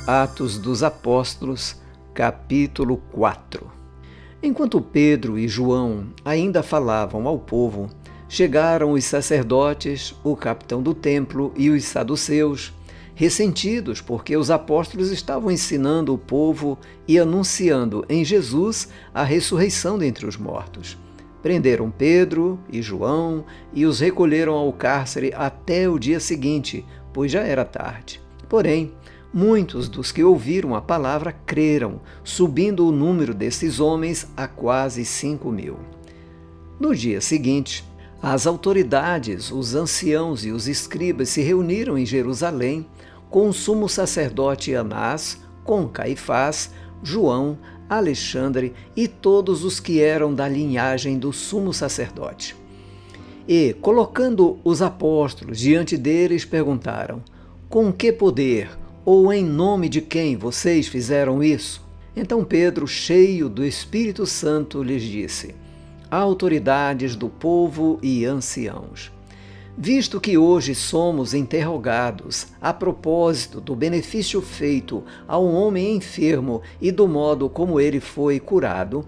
Atos dos Apóstolos, capítulo 4. Enquanto Pedro e João ainda falavam ao povo, chegaram os sacerdotes, o capitão do templo e os saduceus, ressentidos porque os apóstolos estavam ensinando o povo e anunciando em Jesus a ressurreição dentre os mortos. Prenderam Pedro e João e os recolheram ao cárcere até o dia seguinte, pois já era tarde. Porém, muitos dos que ouviram a palavra creram, subindo o número desses homens a quase 5.000. No dia seguinte, as autoridades, os anciãos e os escribas se reuniram em Jerusalém com o sumo sacerdote Anás, com Caifás, João, Alexandre e todos os que eram da linhagem do sumo sacerdote. E, colocando os apóstolos diante deles, perguntaram: com que poder ou em nome de quem vocês fizeram isso? Então Pedro, cheio do Espírito Santo, lhes disse: autoridades do povo e anciãos, visto que hoje somos interrogados a propósito do benefício feito a um homem enfermo e do modo como ele foi curado,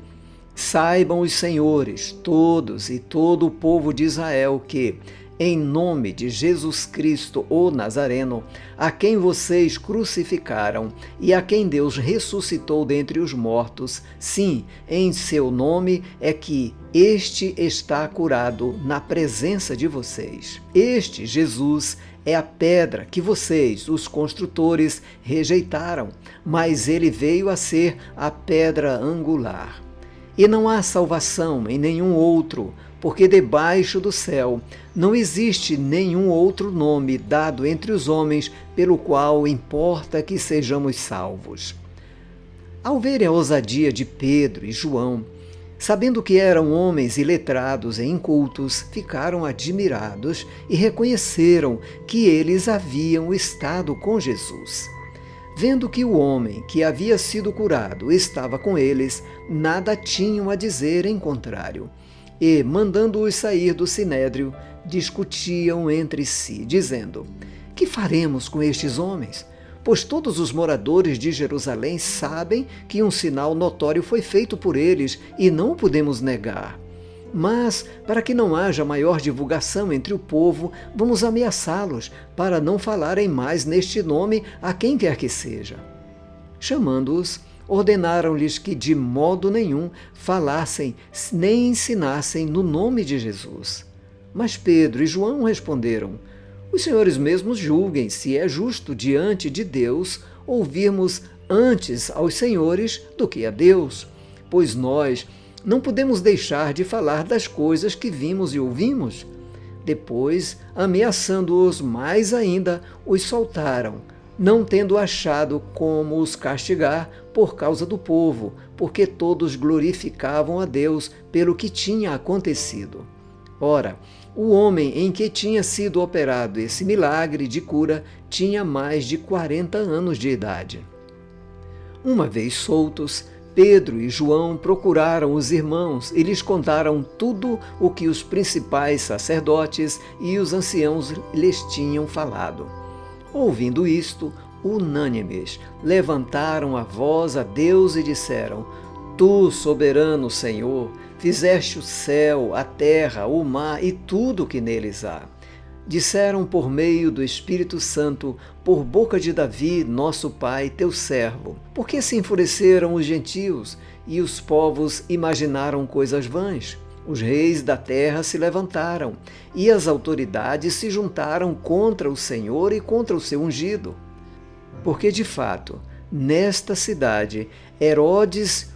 saibam os senhores, todos e todo o povo de Israel que, em nome de Jesus Cristo, o Nazareno, a quem vocês crucificaram e a quem Deus ressuscitou dentre os mortos, sim, em seu nome é que este está curado na presença de vocês. Este Jesus é a pedra que vocês, os construtores, rejeitaram, mas ele veio a ser a pedra angular. E não há salvação em nenhum outro, porque debaixo do céu não existe nenhum outro nome dado entre os homens pelo qual importa que sejamos salvos. Ao verem a ousadia de Pedro e João, sabendo que eram homens iletrados e incultos, ficaram admirados e reconheceram que eles haviam estado com Jesus. Vendo que o homem que havia sido curado estava com eles, nada tinham a dizer em contrário. E, mandando-os sair do sinédrio, discutiam entre si, dizendo: que faremos com estes homens? Pois todos os moradores de Jerusalém sabem que um sinal notório foi feito por eles e não o podemos negar. Mas, para que não haja maior divulgação entre o povo, vamos ameaçá-los, para não falarem mais neste nome a quem quer que seja. Chamando-os, ordenaram-lhes que de modo nenhum falassem nem ensinassem no nome de Jesus. Mas Pedro e João responderam: os senhores mesmos julguem se é justo diante de Deus ouvirmos antes aos senhores do que a Deus, pois nós não podemos deixar de falar das coisas que vimos e ouvimos. Depois, ameaçando-os mais ainda, os soltaram, não tendo achado como os castigar por causa do povo, porque todos glorificavam a Deus pelo que tinha acontecido. Ora, o homem em que tinha sido operado esse milagre de cura tinha mais de 40 anos de idade. Uma vez soltos, Pedro e João procuraram os irmãos e lhes contaram tudo o que os principais sacerdotes e os anciãos lhes tinham falado. Ouvindo isto, unânimes, levantaram a voz a Deus e disseram: Tu, soberano Senhor, fizeste o céu, a terra, o mar e tudo o que neles há. Disseram por meio do Espírito Santo, por boca de Davi, nosso pai, teu servo. Porque se enfureceram os gentios e os povos imaginaram coisas vãs? Os reis da terra se levantaram e as autoridades se juntaram contra o Senhor e contra o seu ungido. Porque, de fato, nesta cidade, Herodes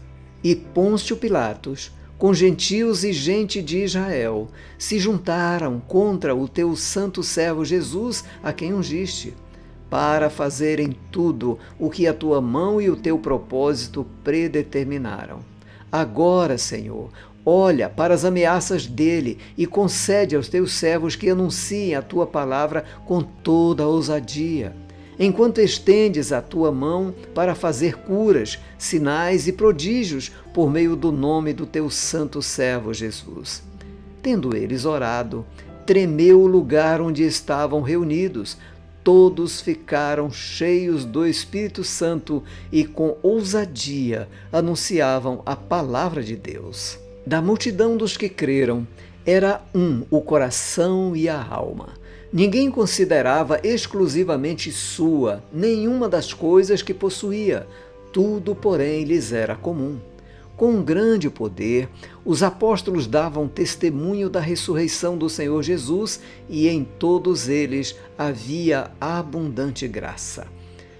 e Pôncio Pilatos, com gentios e gente de Israel, se juntaram contra o teu santo servo Jesus, a quem ungiste, para fazerem tudo o que a tua mão e o teu propósito predeterminaram. Agora, Senhor, olha para as ameaças dele e concede aos teus servos que anunciem a tua palavra com toda a ousadia, enquanto estendes a tua mão para fazer curas, sinais e prodígios por meio do nome do teu santo servo Jesus. Tendo eles orado, tremeu o lugar onde estavam reunidos, todos ficaram cheios do Espírito Santo e com ousadia anunciavam a palavra de Deus. Da multidão dos que creram, era o coração e a alma. Ninguém considerava exclusivamente sua nenhuma das coisas que possuía. Tudo, porém, lhes era comum. Com grande poder, os apóstolos davam testemunho da ressurreição do Senhor Jesus e em todos eles havia abundante graça.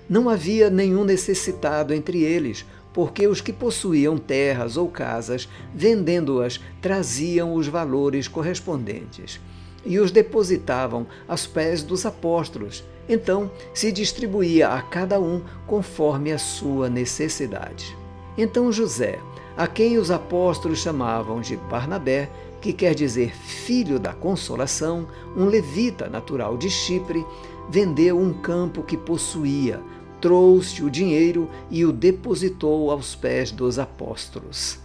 Não havia nenhum necessitado entre eles, porque os que possuíam terras ou casas, vendendo-as, traziam os valores correspondentes e os depositavam aos pés dos apóstolos. Então se distribuía a cada um conforme a sua necessidade. Então José, a quem os apóstolos chamavam de Barnabé, que quer dizer filho da consolação, um levita natural de Chipre, vendeu um campo que possuía, trouxe o dinheiro e o depositou aos pés dos apóstolos.